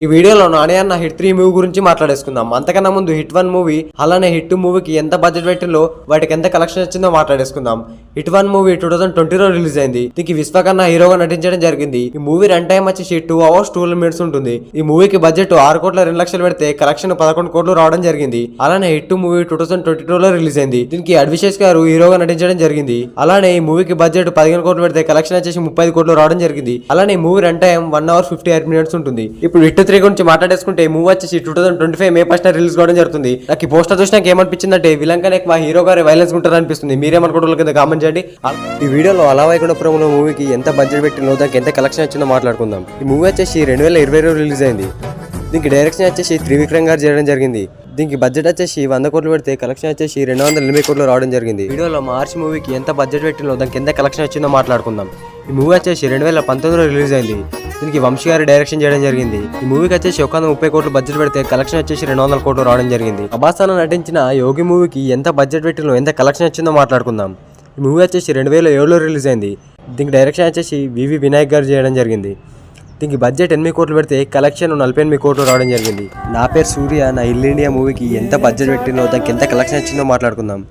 ఈ వీడియోలో నాని అన్న హిట్ 3 మూవీ గురించి మాట్లాడేసుకుందాం. అంతకన్నా ముందు హిట్ 1 మూవీ అలానే హిట్ 2 మూవీకి ఎంత బడ్జెట్ పెట్టిందో వాటికి ఎంత కలెక్షన్ వచ్చిందో మాట్లాడేసుకుందాం. హిట్ 1 మూవీ 2020లో రిలీజ్ అయింది. దీనికి విశ్వకర్మ హీరోగా నటించడం జరిగింది. ఈ మూవీ రన్ టైం వచ్చేసి 2 hours 12 minutes ఉంటుంది. ఈ మూవీకి బడ్జెట్ 6 కోట్ల 2 లక్షలు పెడితే కలెక్షన్ 11 కోట్లు రావడం జరిగింది. అలానే హిట్ 2 మూవీ 2022లో రిలీజ్ అయింది. దీనికి అడ్విశేష్ గారు హీరోగా నటించడం జరిగింది. అలానే ఈ మూవీకి బడ్జెట్ 15 కోట్లు పెడితే కలెక్షన్ వచ్చేసి 35 కోట్లు రావడం జరిగింది. అలానే ఈ movie run time 1 hour 58 minutes ఉంటుంది. ఇప్పుడు హిట్ 3 గురించి మాట్లాడేసుకుంటే ఈ మూవీ వచ్చేసి 2025 May 1st రిలీజ్ కావడం జరుగుతుంది. నాకు ఈ పోస్టర్ చూసినాక ఏమనిపించిందంటే విలన్ కన్నా ఎక్కువ హీరో గారి వైలెన్స్ ఉంటారు అనిపిస్తుంది. మీరేమనుకుంటారు కింద కామెంట్ చేయండి. ఈ వీడియోలో అలా వైకుంఠపురంలో మూవీకి ఎంత బడ్జెట్ పెట్టిందో దానికి ఎంత కలెక్షన్ వచ్చిందో మాట్లాడుకుందాం. ఈ మూవీ వచ్చేసి 2020లో రిలీజ్ అయింది. దీనికి డైరెక్షన్ వచ్చేసి త్రివిక్రమ్ గారు చేయడం జరిగింది. దీనికి బడ్జెట్ వచ్చేసి 100 కోట్లు పెడితే కలెక్షన్ వచ్చేసి 280 కోట్లు రావడం జరిగింది. వీడియోలో మార్చ్ మూవీకి ఎంత బడ్జెట్ పెట్టిందో దానికి ఎంత కలెక్షన్ వచ్చిందో మాట్లాడుకుందాం. ఈ మూవీ వచ్చేసి 2019లో రిలీజ్ అయింది. దీనికి వంశీ గారు డైరెక్షన్ చేయడం జరిగింది. ఈ మూవీకి వచ్చేసి 130 కోట్లు బడ్జెట్ పెడితే కలెక్షన్ వచ్చేసి 200 కోట్లు రావడం జరిగింది. ప్రభాస్ అన్న నటించిన యోగి మూవీకి ఎంత బడ్జెట్ పెట్టిందో ఎంత కలెక్షన్ వచ్చిందో మాట్లాడుకుందాం. ఈ మూవీ వచ్చేసి 2007లో రిలీజ్ అయింది. దీనికి డైరెక్షన్ వచ్చేసి వివి వినాయక్ గారు చేయడం జరిగింది. దీనికి బడ్జెట్ 8 కోట్లు పెడితే కలెక్షన్ 48 కోట్లు రావడం జరిగింది. నా పేరు సూర్య నా ఇల్ ఇండియా మూవీకి ఎంత బడ్జెట్ పెట్టిందో దానికి ఎంత కలెక్షన్ వచ్చిందో మాట్లాడుకుందాం.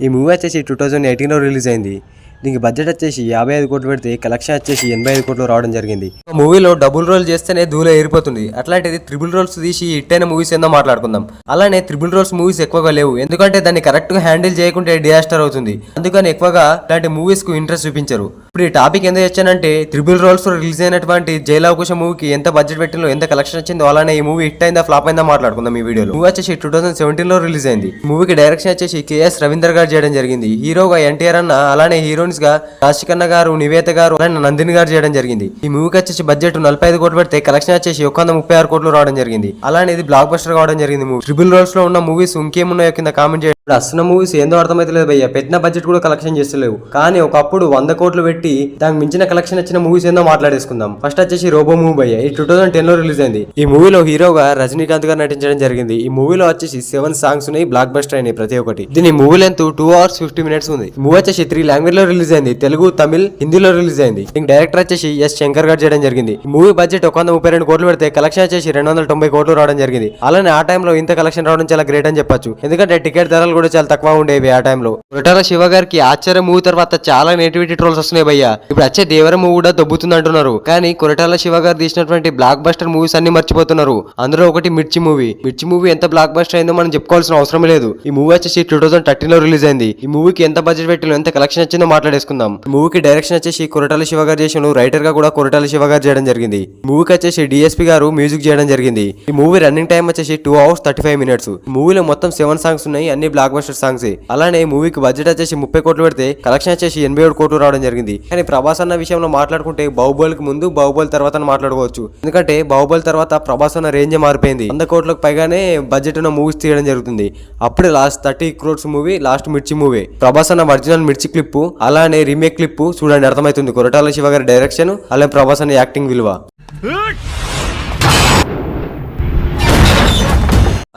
ఈ మూవీ వచ్చేసి 2018లో రిలీజ్ అయింది. దీనికి బడ్జెట్ వచ్చేసి 55 కోట్లు పెడితే కలెక్షన్ వచ్చేసి 85 కోట్లు రావడం జరిగింది. మూవీలో డబుల్ రోల్ చేస్తేనే ధూళి ఏరిపోతుంది. అట్లాంటిది త్రిబుల్ రోల్స్ తీసి హిట్ అయిన మూవీస్ ఏందో మాట్లాడుకుందాం. అలానే త్రిబుల్ రోల్స్ మూవీస్ ఎక్కువగా లేవు, ఎందుకంటే దాన్ని కరెక్ట్ గా హ్యాండిల్ చేయకుంటే డిజాస్టర్ అవుతుంది. అందుకని ఎక్కువగా ఇలాంటి మూవీస్ కు ఇంట్రెస్ట్ చూపించరు. ఇప్పుడు ఈ టాపిక్ ఎందుకు వచ్చానంటే త్రిబుల్ రోల్స్ రిలీజ్ అయినటువంటి జైలవకుశ మూవీకి ఎంత బడ్జెట్ పెట్టిందో ఎంత కలెక్షన్ వచ్చిందో అలానే ఈ మూవీ హిట్ అయిందా ఫ్లాప్ అయిందా మాట్లాడుకుందాం. ఈ వీడియోలో మూవీ వచ్చేసి 2017లో రిలీజ్ అయింది. మూవీకి డైరెక్షన్ వచ్చేసి కెఎస్ రవీందర్ గారు చేయడం జరిగింది. హీరోగా ఎన్టీఆర్ అన్న అలానే హీరోయిన్స్ గా రాశికన్న గారు నివేత గారు అలానే నందిని గారు చేయడం జరిగింది. ఈ మూవీకి వచ్చేసి బడ్జెట్ 45 కోట్లు పెడితే కలెక్షన్ వచ్చేసి 136 కోట్లు రావడం జరిగింది. అలానే ఇది బ్లాక్ బస్టర్ కావడం జరిగింది. మూవీ ట్రిపుల్ రోల్స్ లో ఉన్న మూవీస్ ఇంకేమున్నాయో కింద కామెంట్ చేయండి. అసలు మూవీస్ ఏందో అర్థమైతలేదు భయ్య, పెట్టిన బడ్జెట్ కూడా కలెక్షన్ చేస్తలేవు. కానీ ఒకప్పుడు 100 కోట్లు పెట్టి దానికి మించిన కలెక్షన్ వచ్చిన మూవీస్ ఏందో మాట్లాడేసుకుందాం. ఫస్ట్ వచ్చేసి రోబో మూవీ భయ్య, ఈ 2010లో రిలీజ్ అయింది. ఈ మూవీలో హీరోగా రజనీకాంత్ గారు నటించడం జరిగింది. ఈ మూవీలో వచ్చేసి 7 సాంగ్స్ ఉన్నాయి, బ్లాక్ బస్టర్ అయినాయి ప్రతి ఒక్కటి. దీని మూవీ లెంత్ 2 hours 50 minutes ఉంది. మూవీ వచ్చేసి 3 లాంగ్వేజ్ లో రిలీజ్ అయింది, తెలుగు, తమిళ్, హిందీలో రిలీజ్ అయింది. దీనికి డైరెక్టర్ వచ్చేసి ఎస్ శంకర్ గారు చేయడం జరిగింది. ఈ మూవీ బడ్జెట్ 132 కోట్లు పెడితే కలెక్షన్ వచ్చేసి 290 కోట్లు రావడం జరిగింది. అలానే ఆ టైంలో ఇంత కలెక్షన్ రావడం చాలా గ్రేట్ అని చెప్పొచ్చు, ఎందుకంటే టికెట్ ధరలు కూడా చాలా తక్కువ ఉండేవి ఆ టైంలో. కొరటాల శివ గారికి ఆశ్చర్య మూవీ తర్వాత చాలా నెగిటివిటీ ట్రోల్స్ వస్తున్నాయి భయ్య. ఇప్పుడు వచ్చే దేవర మూవీ కూడా దొబ్బుతుంది అంటున్నారు. కానీ కొరటాల శివ గారు తీసినటువంటి బ్లాక్ బస్టర్ మూవీస్ అన్ని మర్చిపోతున్నారు. అందులో ఒకటి మిర్చి మూవీ. మిర్చి మూవీ ఎంత బ్లాక్ బస్టర్ అయిందో మనం చెప్పుకోవాల్సిన అవసరం లేదు. ఈ మూవీ వచ్చేసి 2013లో రిలీజ్ అయింది. ఈ మూవీకి ఎంత బడ్జెట్ పెట్టిలో ఎంత కలెక్షన్ వచ్చిందో మాట్లాడేసుకుందాం. ఈ మూవీకి డైరెక్షన్ వచ్చేసి కొరటాల శివ గారు చేసిన, రైటర్ గా కూడా కొరటాల శివ గారు చేయడం జరిగింది. ఈ మూవీకి వచ్చేసి డిఎస్పీ గారు మ్యూజిక్ చేయడం జరిగింది. ఈ మూవీ రన్నింగ్ టైం వచ్చేసి 2 hours 35 minutes. ఈ మూవీలో మొత్తం 7 సాంగ్స్ ఉన్నాయి, అన్ని బ్లాక్ బస్టర్ సాంగ్స్. అలానే ఈ మూవీకి బడ్జెట్ వచ్చేసి 30 కోట్లు పెడితే కలెక్షన్ వచ్చేసి 87 కోట్లు రావడం జరిగింది. కానీ ప్రభాస్ అన్న విషయంలో మాట్లాడుకుంటే బాహుబలికి ముందు బాహుబలి తర్వాత మాట్లాడుకోవచ్చు, ఎందుకంటే బాహుబలి తర్వాత ప్రభాస్ అన్న రేంజ్ మారిపోయింది. 100 కోట్లకు పైగానే బడ్జెట్ ఉన్న మూవీస్ తీయడం జరుగుతుంది. అప్పుడే లాస్ట్ 30 crores మూవీ లాస్ట్ మిర్చి మూవీ. ప్రభాస్ అన్న ఒరిజినల్ మిర్చి క్లిప్ అలానే రీమేక్ క్లిప్ చూడండి, అర్థమవుతుంది కొరటాల శివ గారి డైరెక్షన్ అలానే ప్రభాస్ అన్న యాక్టింగ్ విలువ.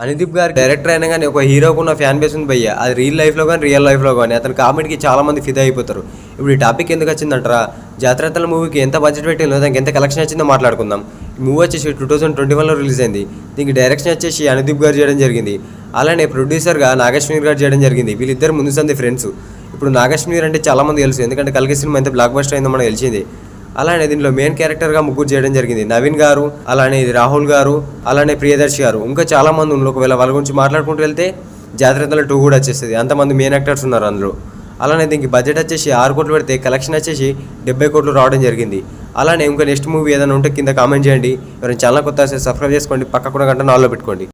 అనుదీప్ గారి డైరెక్టర్ అయినా కానీ ఒక హీరోకు ఉన్న ఫ్యాన్ బేస్ ఉంది భయ్య, అది రియల్ లైఫ్ లో కానీ రియల్ లైఫ్ లో కానీ అతని కామెడీకి చాలా మంది ఫిదా అయిపోతారు. ఇప్పుడు ఈ టాపిక్ ఎందుకు వచ్చిందంటారా, జాతరతల మూవీకి ఎంత బడ్జెట్ పెట్టిందో దానికి ఎంత కలెక్షన్ వచ్చిందో మాట్లాడుకుందాం. ఈ మూవీ వచ్చేసి 2021లో రిలీజ్ అయింది. దీనికి డైరెక్షన్ వచ్చేసి అనుదీప్ గారు చేయడం జరిగింది. అలానే ప్రొడ్యూసర్గా నాగేశ్వరి గారు చేయడం జరిగింది. వీళ్ళిద్దరు ముందు సంది ఫ్రెండ్స్. ఇప్పుడు నాగేశ్వరి అంటే చాలా మంది తెలుసు, ఎందుకంటే కల్కి సినిమా ఎంత బ్లాక్ బస్టర్ అయిందో మనకు తెలిసింది. అలానే దీనిలో మెయిన్ క్యారెక్టర్గా ముగ్గురు చేయడం జరిగింది, నవీన్ గారు అలానే ఇది రాహుల్ గారు అలానే ప్రియదర్శి గారు, ఇంకా చాలా మంది ఉన్నారు. ఒకవేళ వాళ్ళ గురించి మాట్లాడుకుంటూ వెళ్తే జాతరతల 2 కూడా వచ్చేస్తుంది, అంతమంది మెయిన్ యాక్టర్స్ ఉన్నారు అందులో. అలానే దీనికి బడ్జెట్ వచ్చేసి 6 కోట్లు పెడితే కలెక్షన్ వచ్చేసి 70 కోట్లు రావడం జరిగింది. అలానే ఇంకా నెక్స్ట్ మూవీ ఏదైనా ఉంటే కింద కామెంట్ చేయండి. ఎవరైనా ఛానల్ కొత్త సబ్స్క్రైబ్ చేసుకోండి, పక్క కూడా గంట నాలో పెట్టుకోండి.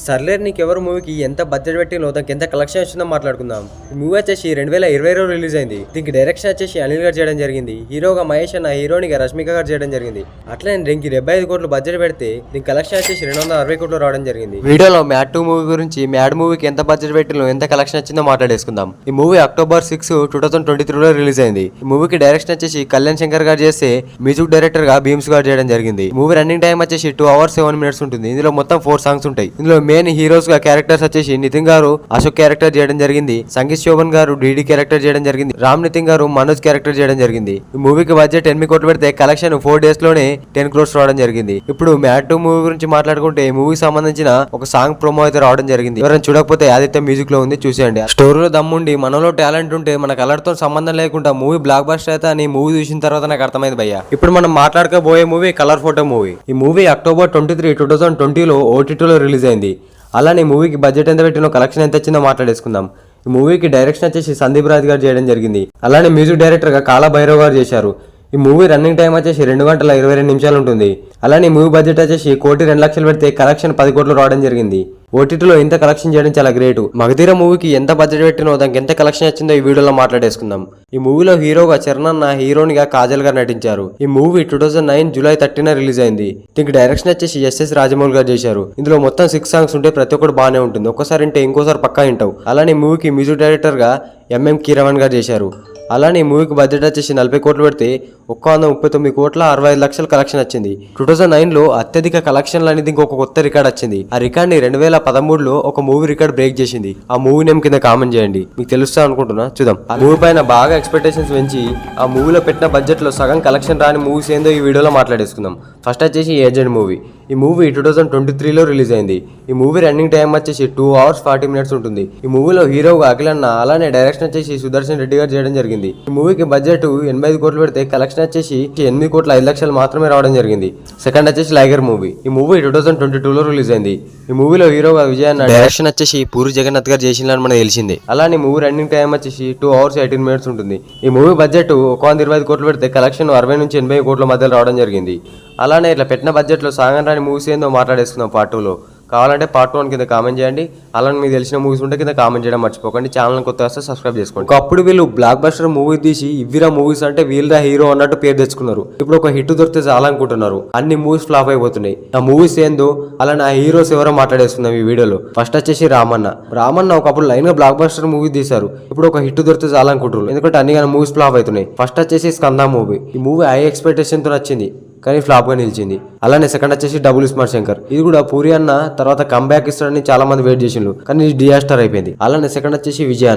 సర్లే, నీకు ఎవరు మూవీకి ఎంత బడ్జెట్ పెట్టినో దానికి ఎంత కలెక్షన్ వచ్చిందో మాట్లాడుకుందాం. ఈ మూవీ వచ్చేసి 2020లో రిలీజ్ అయింది. దీనికి డైరెక్షన్ వచ్చేసి అనిల్ గారు చేయడం జరిగింది. హీరోగా మహేష్ అన్న, హీరోయిన్గా రష్మిక గారు చేయడం జరిగింది. అట్లనే దీనికి 75 కోట్లు బడ్జెట్ పెడితే దీనికి కలెక్షన్ వచ్చేసి 260 కోట్లు రావడం జరిగింది. వీడియోలో మ్యాడ్ 2 మూవీ గురించి, మ్యాడ్ మూవీకి ఎంత బడ్జెట్ పెట్టినో ఎంత కలెక్షన్ వచ్చిందో మాట్లాడేసుకుందాం. ఈ మూవీ October 6, 2023లో రిలీజ్ అయింది. ఈ మూవీకి డైరెక్షన్ వచ్చేసి కళ్యాణ్ శంకర్ గారు చేస్తే మ్యూజిక్ డైరెక్టర్ గా భీమ్స్ గారు చేయడం జరిగింది. మూవీ రన్నింగ్ టైం వచ్చేసి 2 hours 7 minutes ఉంటుంది. ఇందులో మొత్తం 4 సాంగ్స్ ఉంటాయి. ఇందులో మెయిన్ హీరోస్ గా క్యారెక్టర్స్ వచ్చేసి నితిన్ గారు అశోక్ క్యారెక్టర్ చేయడం జరిగింది, సంగీత్ శోభన్ గారు డీడీ క్యారెక్టర్ చేయడం జరిగింది, రామ్ నితిన్ గారు మనోజ్ క్యారెక్టర్ చేయడం జరిగింది. ఈ మూవీకి బడ్జెట్ 8 కోట్లు పెడితే కలెక్షన్ 4 days లోనే 10 crores రావడం జరిగింది. ఇప్పుడు మ్యాడ్ 2 మూవీ గురించి మాట్లాడుకుంటే ఈ మూవీకి సంబంధించిన ఒక సాంగ్ ప్రోమో అయితే రావడం జరిగింది. ఎవరైనా చూడకపోతే ఆదిత్య మ్యూజిక్ లో ఉంది, చూసేయండి. స్టోరీలో దమ్ముండి మనలో టాలెంట్ ఉంటే మన కలర్ తో సంబంధం లేకుండా మూవీ బ్లాక్ బస్టర్ అయితే అని మూవీ చూసిన తర్వాత నాకు అర్థమైంది భయ్య. ఇప్పుడు మనం మాట్లాడుకోబోయే మూవీ కలర్ ఫోటో మూవీ. ఈ మూవీ October 23, 2020లో OTTలో రిలీజ్ అయింది. అలానే మూవీకి బడ్జెట్ ఎంత పెట్టినో కలెక్షన్ ఎంత వచ్చిందో మాట్లాడేసుకుందాం. ఈ మూవీకి డైరెక్షన్ వచ్చేసి సందీప్ రాజ్ గారు చేయడం జరిగింది. అలానే మ్యూజిక్ డైరెక్టర్ గా కాళా భైరవ్ గారు చేశారు. ఈ మూవీ రన్నింగ్ టైం వచ్చేసి 2 గంటల 22 నిమిషాలు ఉంటుంది. అలానే మూవీ బడ్జెట్ వచ్చేసి 1,02,00,000 పెడితే కలెక్షన్ 10 కోట్లు రావడం జరిగింది. ఓటీటీలో ఇంత కలెక్షన్ చేయడం చాలా గ్రేట్. మగధీర మూవీకి ఎంత బడ్జెట్ పెట్టినో దానికి ఎంత కలెక్షన్ వచ్చిందో ఈ వీడియోలో మాట్లాడేసుకుందాం. ఈ మూవీలో హీరోగా చరణ్ అన్న, హీరోయిన్ గా కాజల్ గారు నటించారు. ఈ మూవీ 2009 జూలై 30న రిలీజ్ అయింది. దీనికి డైరెక్షన్ వచ్చేసి ఎస్ఎస్ రాజమౌళి గారు చేశారు. ఇందులో మొత్తం 6 సాంగ్స్ ఉంటే ప్రతి ఒక్కటి బాగానే ఉంటుంది. ఒక్కసారి అంటే ఇంకోసారి పక్కా వింటావు. అలానే ఈ మూవీకి మ్యూజిక్ డైరెక్టర్ గా ఎంఎం కీరవన్ గారు చేశారు. అలానే ఈ మూవీకి బడ్జెట్ వచ్చేసి 40 కోట్లు పెడితే 139,65,00,000 కలెక్షన్ వచ్చింది. 2009లో అత్యధిక కలెక్షన్లు అనేది ఇంకొక కొత్త రికార్డ్ వచ్చింది. ఆ రికార్డ్ ని 2013లో ఒక మూవీ రికార్డ్ బ్రేక్ చేసింది. ఆ మూవీ నేమ్ కింద కామెంట్ చేయండి, మీకు తెలుస్తా అనుకుంటున్నా. చూద్దాం. ఆ మూవీ పైన బాగా ఎక్స్పెక్టేషన్స్ పెంచి ఆ మూవీలో పెట్టిన బడ్జెట్ లో సగం కలెక్షన్ రాని మూవీస్ ఏందో ఈ వీడియోలో మాట్లాడేసుకుందాం. ఫస్ట్ వచ్చేసి ఏజెంట్ మూవీ. ఈ మూవీ 2023లో రిలీజ్ అయింది. ఈ మూవీ రన్నింగ్ టైం వచ్చేసి 2 hours 40 minutes ఉంటుంది. ఈ మూవీలో హీరోగా అఖిలన్న, అలానే డైరెక్షన్ వచ్చేసి సుదర్శన్ రెడ్డి గారు చేయడం జరిగింది. ఈ మూవీకి బడ్జెట్ 85 కోట్లు పెడితే కలెక్షన్ వచ్చేసి 8,05,00,000 మాత్రమే రావడం జరిగింది. సెకండ్ వచ్చేసి లైగర్ మూవీ. ఈ మూవీ 2022లో రిలీజ్ అయింది. ఈ మూవీలో హీరోగా విజయ్ అన్న, డైరెక్షన్ వచ్చేసి పూరి జగన్నాథ్ గారు చేసినని మనకు తెలిసింది. అలానే మూవీ రన్నింగ్ టైం వచ్చేసి 2 hours 18 minutes ఉంటుంది. ఈ మూవీ బడ్జెట్ 125 కోట్లు పెడితే కలెక్షన్ 60 నుంచి 80 కోట్ల మధ్యలో రావడం జరిగింది. అలానే ఇట్లా పెట్టిన బడ్జెట్లో సాగన్ రాని మూవీస్ ఏందో మాట్లాడేసుకుందాం Part 2లో. కావాలంటే Part 1 కింద కామెంట్ చేయండి. అలానే మీకు తెలిసిన మూవీస్ ఉంటే కింద కామెంట్ చేయడం మర్చిపోకండి. ఛానల్ కొత్త వస్తే సబ్స్క్రైబ్ చేసుకోండి. ఒకప్పుడు వీళ్ళు బ్లాక్ బస్టర్ మూవీ తీసి ఇవ్విరా మూవీస్ అంటే వీళ్ళ హీరో అన్నట్టు పేరు తెచ్చుకున్నారు. ఇప్పుడు ఒక హిట్ దొరికితే చాలా అనుకుంటున్నారు. అన్ని మూవీస్ ఫ్లాప్ అయిపోతున్నాయి. ఆ మూవీస్ ఏందో అలానే ఆ హీరోస్ ఎవరో మాట్లాడేసుకుందాం ఈ వీడియోలో. ఫస్ట్ వచ్చేసి రామన్న ఒకప్పుడు లైన్ గా బ్లాక్ బస్టర్ మూవీ తీశారు. ఇప్పుడు ఒక హిట్ దొరికితే చాలా అనుకుంటున్నారు. ఎందుకంటే అన్ని మూవీస్ ఫ్లాప్ అవుతున్నాయి. ఫస్ట్ వచ్చేసి స్కంద మూవీ. ఈ మూవీ హై ఎక్స్పెక్టేషన్ తో వచ్చింది కానీ ఫ్లాప్ గా నిలిచింది. అలానే సెకండ్ వచ్చేసి డబుల్ స్మార్ట్ శంకర్. ఇది కూడా పూరి అన్న తర్వాత కంబ్యాక్ ఇస్తాడని చాలా మంది వెయిట్ చేసిండ్రు, కానీ ఇది డిజాస్టర్ అయిపోయింది. అలానే సెకండ్ వచ్చేసి విజయ్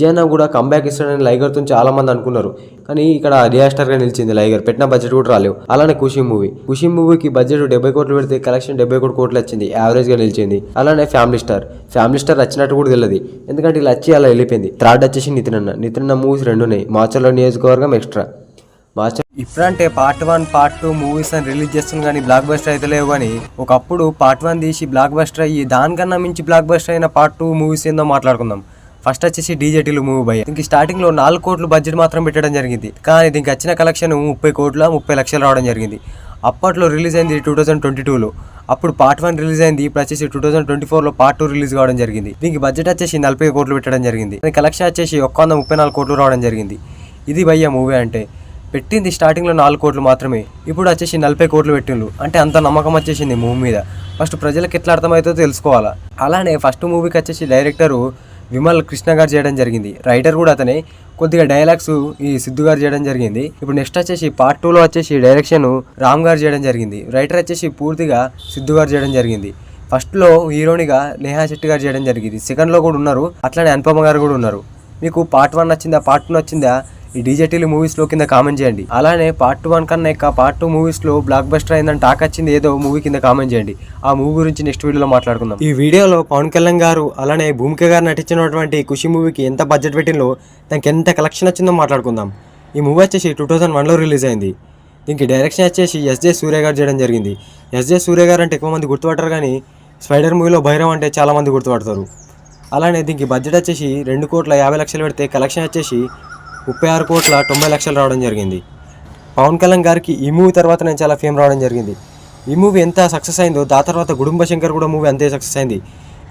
అన్న కూడా కంబ్యాక్ ఇస్తాడని లైగర్ తో చాలా మంది అనుకున్నారు, కానీ ఇక్కడ డిజాస్టర్ గా నిలిచింది. లైగర్ పెట్టిన బడ్జెట్ కూడా రాలేవు. అలానే ఖుషి మూవీకి బడ్జెట్ 70 కోట్లు పెడితే కలెక్షన్ 71 కోట్లు వచ్చింది, యావరేజ్ గా నిలిచింది. అలానే ఫ్యామిలీ స్టార్ వచ్చినట్టు కూడా తెలియదు, ఎందుకంటే ఇలా వచ్చి అలా వెళ్ళిపోయింది. థర్డ్ వచ్చేసి నితిన్ అన్న మూవీస్ 2 ఉన్నాయి. మాచర్ల నియోజకవర్గం ఎక్స్ట్రా. ఇప్పుడంటే Part 1 Part 2 మూవీస్ అని రిలీజ్ చేస్తుంది కానీ బ్లాక్ బస్టర్ అయితే లేవు. కానీ ఒకప్పుడు Part 1 తీసి బ్లాక్ బస్టర్ అయ్యి దానికన్నా మించి బ్లాక్ బస్టర్ అయిన Part 2 మూవీస్ ఏందో మాట్లాడుకుందాం. ఫస్ట్ వచ్చేసి డీజేటీలు మూవీ భయ్య. దీనికి స్టార్టింగ్ లో 4 కోట్లు బడ్జెట్ మాత్రం పెట్టడం జరిగింది, కానీ దీనికి వచ్చిన కలెక్షన్ 30 లక్షలు రావడం జరిగింది. అప్పట్లో రిలీజ్ అయింది 2022లో. అప్పుడు Part 1 రిలీజ్ అయింది. ఇప్పుడు వచ్చేసి 2024లో Part 2 రిలీజ్ కావడం జరిగింది. దీనికి బడ్జెట్ వచ్చేసి 40 కోట్లు పెట్టడం జరిగింది. కలెక్షన్ వచ్చేసి 134 కోట్లు రావడం జరిగింది. ఇది భయ్య మూవీ అంటే. పెట్టింది స్టార్టింగ్లో 4 కోట్లు మాత్రమే, ఇప్పుడు వచ్చేసి 40 కోట్లు పెట్టిండ్రు. అంటే అంత నమ్మకం వచ్చేసింది మూవీ మీద. ఫస్ట్ ప్రజలకు ఎట్లా అర్థమవుతుందో తెలుసుకోవాలా. అలానే ఫస్ట్ మూవీకి వచ్చేసి డైరెక్టరు విమల్ కృష్ణ గారు చేయడం జరిగింది. రైటర్ కూడా అతనే. కొద్దిగా డైలాగ్స్ ఈ సిద్ధు గారు చేయడం జరిగింది. ఇప్పుడు నెక్స్ట్ వచ్చేసి Part 2లో వచ్చేసి డైరెక్షన్ రామ్ గారు చేయడం జరిగింది. రైటర్ వచ్చేసి పూర్తిగా సిద్ధు గారు చేయడం జరిగింది. ఫస్ట్లో హీరోనిగా నేహా శెట్టి గారు చేయడం జరిగింది. సెకండ్లో కూడా ఉన్నారు. అట్లానే అనుపమ గారు కూడా ఉన్నారు. మీకు Part 1 నచ్చిందా, Part 2 నచ్చిందా? ఈ డీజేటీలు మూవీస్లో కింద కామెంట్ చేయండి. అలానే Part 1 కన్నా ఎక్కువ Part 2 మూవీస్లో బ్లాక్ బస్టర్ అయిందని టాక్ వచ్చింది ఏదో మూవీ కింద కామెంట్ చేయండి. ఆ మూవీ గురించి నెక్స్ట్ వీడియోలో మాట్లాడుకుందాం. ఈ వీడియోలో పవన్ కళ్యాణ్ గారు అలానే భూమిక గారు నటించినటువంటి ఖుషి మూవీకి ఎంత బడ్జెట్ పెట్టిందో దానికి ఎంత కలెక్షన్ వచ్చిందో మాట్లాడుకుందాం. ఈ మూవీ వచ్చేసి 2001లో రిలీజ్ అయింది. దీనికి డైరెక్షన్ వచ్చేసి ఎస్జే సూర్య గారు చేయడం జరిగింది. ఎస్జే సూర్య గారు అంటే ఎక్కువ మంది గుర్తుపడతారు, కానీ స్పైడర్ మూవీలో భైరవ్ అంటే చాలా మంది గుర్తుపడతారు. అలానే దీనికి బడ్జెట్ వచ్చేసి 2,50,00,000 పెడితే కలెక్షన్ వచ్చేసి 36,90,00,000 రావడం జరిగింది. పవన్ కళ్యాణ్ గారికి ఈ మూవీ తర్వాత నేను చాలా ఫేమ్ రావడం జరిగింది. ఈ మూవీ ఎంత సక్సెస్ అయిందో దాని తర్వాత గుడుంబ శంకర్ కూడా మూవీ అంతే సక్సెస్ అయింది.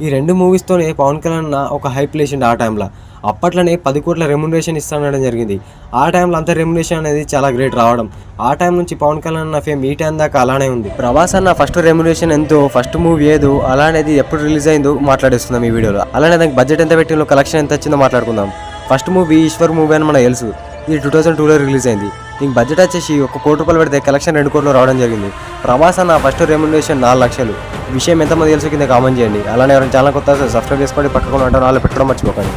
ఈ 2 మూవీస్తోనే పవన్ కళ్యాణ్ ఒక హైప్ లేచిండు. ఆ టైంలో అప్పట్లోనే 10 కోట్ల రెమ్యునరేషన్ ఇస్తానడం జరిగింది. ఆ టైంలో అంత రెమ్యునరేషన్ అనేది చాలా గ్రేట్ రావడం. ఆ టైం నుంచి పవన్ కళ్యాణ్ ఫేమ్ ఈ టైం దాకా అలానే ఉంది. ప్రభాస్ అన్న ఫస్ట్ రెమ్యునరేషన్ ఎంతో, ఫస్ట్ మూవీ ఏదో, అలానేది ఎప్పుడు రిలీజ్ అయిందో మాట్లాడేస్తున్నాం ఈ వీడియోలో. అలానే దానికి బడ్జెట్ ఎంత పెట్టిందో, కలెక్షన్ ఎంత వచ్చిందో మాట్లాడుకుందాం. ఫస్ట్ మూవీ ఈశ్వర్ మూవీ అని మనకు తెలుసు. ఇది 2002లో రిలీజ్ అయింది. దీనికి బడ్జెట్ వచ్చేసి 1 కోటి రూపాయలు పెడితే కలెక్షన్ 2 కోట్లు రావడం జరిగింది. ప్రభాస్ అన్న ఫస్ట్ రెమ్యునరేషన్ 4 లక్షలు. ఈ విషయం ఎంతమంది తెలుసు కింద కామెంట్ చేయండి. అలానే ఎవరైనా ఛానల్ కొత్త సబ్స్క్రైబ్ చేసుకోండి, పక్కన ఉంటాను వాళ్ళు పెట్టుకోవడం మర్చిపోకండి.